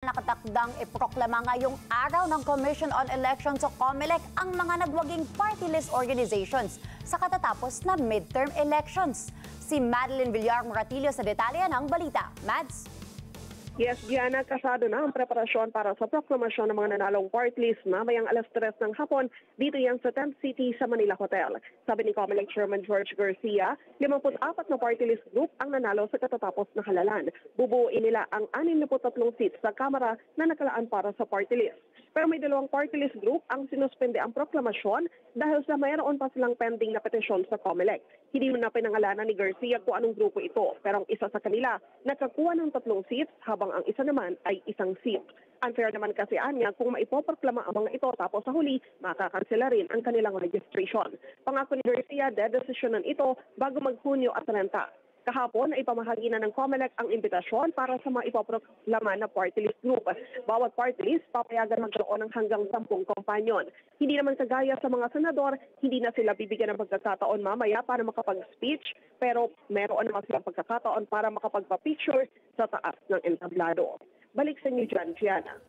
Nakatakdang iproklama ngayong araw ng Commission on Elections o COMELEC ang mga nagwaging party list organizations sa katatapos na midterm elections. Si Madeline Villar Moratillo sa detalye ng balita. Mads? Yes, Diana, kasado na ang preparasyon para sa proklamasyon ng mga nanalong party list mamayang alas 3 ng hapon dito yan sa Tent City sa Manila Hotel. Sabi ni COMELEC Chairman George Garcia, 54 na party list group ang nanalo sa katatapos na halalan. Bubuuin nila ang 63 seats sa Kamara na nakalaan para sa party list. Pero may dalawang party list group ang sinuspende ang proklamasyon dahil sa mayroon pa silang pending na petisyon sa COMELEC. Hindi mo na pinangalanan ni Garcia kung anong grupo ito, pero ang isa sa kanila nakakuha ng 3 seats habang ang isa naman ay 1 seat. Unfair naman kasi anya kung maipoproklama ang mga ito tapos sa huli makakansela rin ang kanilang registration. Pangako ni Garcia, dedesisyonan ito bago mag-Hunyo at 30. Kahapon ay pamahagi na ng COMELEC ang imbitasyon para sa mga ipoproklama na party list group. Bawat party list papayagan magkaroon ng hanggang 10 kompanyon. Hindi naman kagaya sa mga senador, hindi na sila bibigyan ng pagkakataon mamaya para makapag-speech, pero meron naman silang pagkakataon para makapagpa-picture sa taas ng entablado. Balik sa inyo dyan, Gianna.